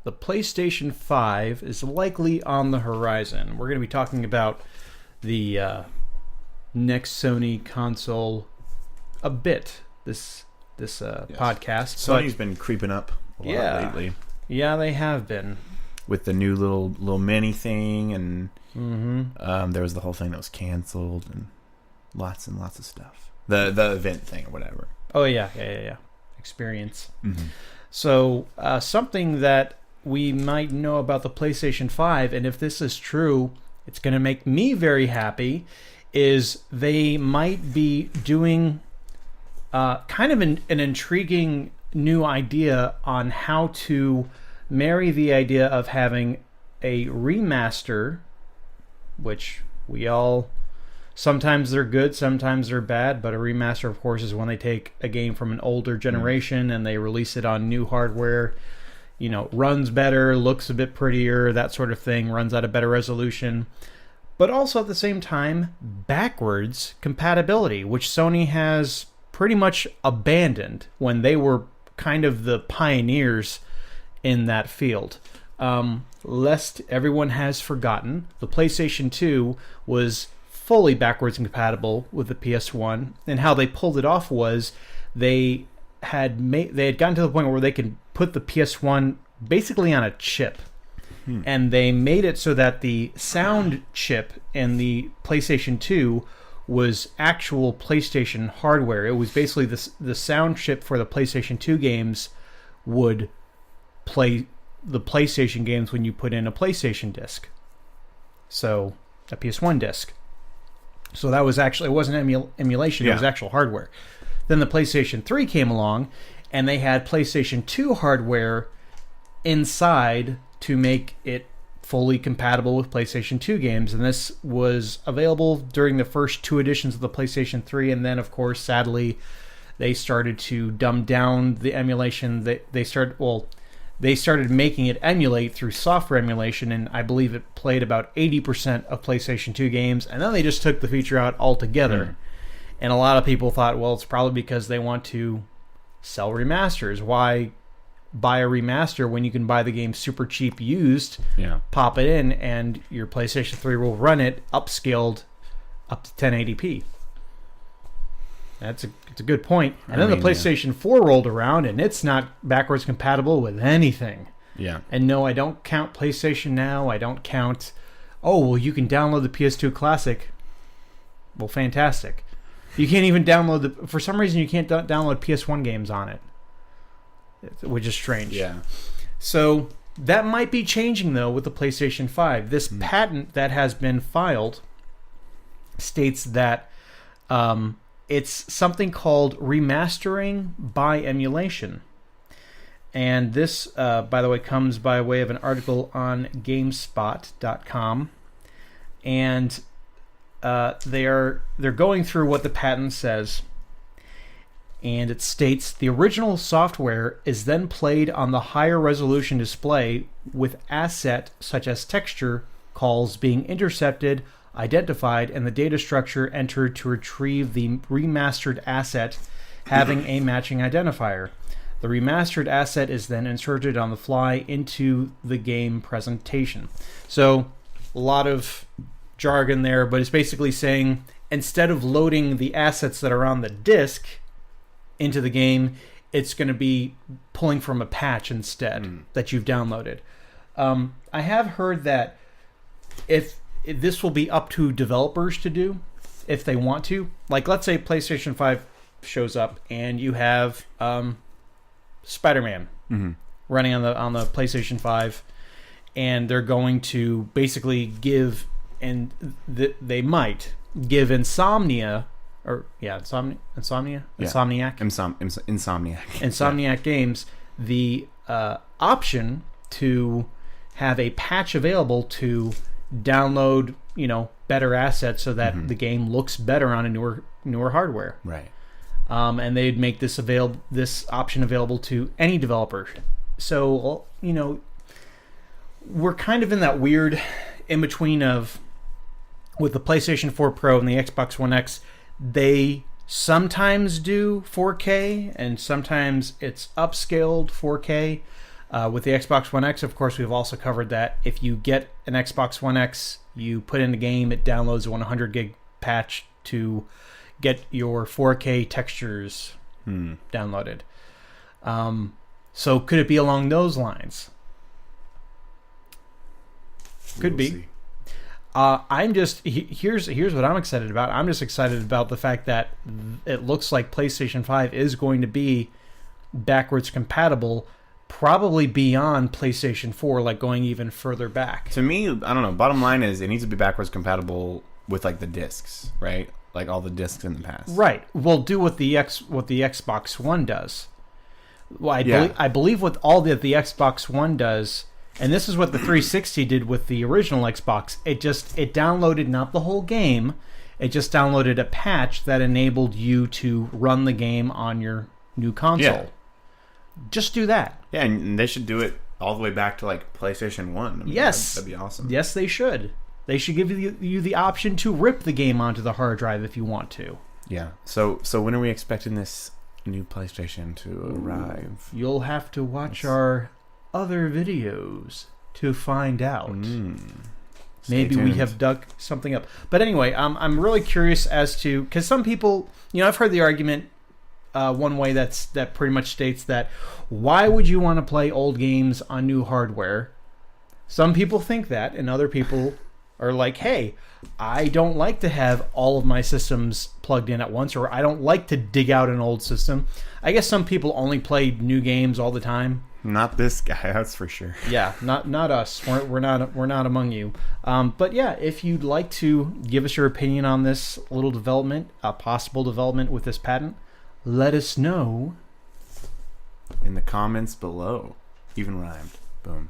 the PlayStation 5 is likely on the horizon. We're going to be talking about the next Sony console a bit this podcast. Sony's been creeping up a lot lately. Yeah, they have been. With the new little mini thing, and there was the whole thing that was canceled, and lots of stuff. The event thing or whatever. Oh, yeah. Experience. Mm-hmm. So, something that we might know about the PlayStation 5, and if this is true, it's going to make me very happy, is they might be doing kind of an intriguing new idea on how to marry the idea of having a remaster, which we all... Sometimes they're good, sometimes they're bad, but a remaster, of course, is when they take a game from an older generation and they release it on new hardware. You know, runs better, looks a bit prettier, that sort of thing, runs at a better resolution. But also at the same time, backwards compatibility, which Sony has pretty much abandoned when they were kind of the pioneers in that field. Lest everyone has forgotten, the PlayStation 2 was fully backwards compatible with the PS1, and how they pulled it off was they had gotten to the point where they could put the PS1 basically on a chip, and they made it so that the sound chip in the PlayStation 2 was actual PlayStation hardware. It was basically the sound chip for the PlayStation 2 games would play the PlayStation games when you put in a PlayStation disc, so a PS1 disc. So that was actually, it wasn't emulation, it was actual hardware. Then the PlayStation 3 came along, and they had PlayStation 2 hardware inside to make it fully compatible with PlayStation 2 games. And this was available during the first 2 editions of the PlayStation 3. And then, of course, sadly, they started to dumb down the emulation. They started making it emulate through software emulation, and I believe it played about 80% of PlayStation 2 games, and then they just took the feature out altogether. And a lot of people thought, well, it's probably because they want to sell remasters. Why buy a remaster when you can buy the game super cheap used, pop it in, and your PlayStation 3 will run it upscaled up to 1080p? It's a good point. And then the PlayStation 4 rolled around, and it's not backwards compatible with anything. Yeah. And no, I don't count PlayStation Now. I don't count, you can download the PS2 Classic. Well, fantastic. You can't even download for some reason, you can't download PS1 games on it, which is strange. Yeah. So that might be changing, though, with the PlayStation 5. This patent that has been filed states that... it's something called remastering by emulation. And this, by the way, comes by way of an article on GameSpot.com. And they're going through what the patent says. And it states, the original software is then played on the higher resolution display with asset such as texture calls being intercepted, identified, and the data structure entered to retrieve the remastered asset having a matching identifier. The remastered asset is then inserted on the fly into the game presentation. So, a lot of jargon there, but it's basically saying instead of loading the assets that are on the disc into the game, it's going to be pulling from a patch instead that you've downloaded. I have heard that if this will be up to developers to do if they want to. Like, let's say PlayStation 5 shows up and you have Spider-Man running on the PlayStation 5, and they're going to basically give, and they might give Insomniac Games the option to have a patch available to download, better assets so that the game looks better on a newer hardware. Right. And they'd make this option available to any developer. So, we're kind of in that weird in between of, with the PlayStation 4 Pro and the Xbox One X, they sometimes do 4K and sometimes it's upscaled 4K. With the Xbox One X, of course, we've also covered that. If you get an Xbox One X, you put in the game, it downloads a 100 gig patch to get your 4K textures downloaded. So could it be along those lines? Could be. See. Here's what I'm excited about. I'm just excited about the fact that it looks like PlayStation 5 is going to be backwards compatible, probably beyond PlayStation 4, like going even further back. To me, I don't know. Bottom line is it needs to be backwards compatible with like the discs, right? Like all the discs in the past. Right. Well, do what the Xbox One does. Well, Yeah. I believe what all that the Xbox One does, and this is what the 360 did with the original Xbox. It downloaded not the whole game. It just downloaded a patch that enabled you to run the game on your new console. Yeah. Just do that. Yeah, and they should do it all the way back to like PlayStation 1. I mean, Yes. that'd be awesome. Yes, they should. They should give you the option to rip the game onto the hard drive if you want to. Yeah. So when are we expecting this new PlayStation to arrive? You'll have to watch our other videos to find out. Stay Maybe we tuned. have dug something up. But anyway, I'm really curious as to, because some people, I've heard the argument one way that pretty much states that why would you want to play old games on new hardware? Some people think that, and other people are like, hey, I don't like to have all of my systems plugged in at once, or I don't like to dig out an old system. I guess some people only play new games all the time. Not this guy, that's for sure. Yeah, not us. We're not among you. But yeah, if you'd like to give us your opinion on this little development, a possible development with this patent, let us know In the comments below. Even rhymed. Boom.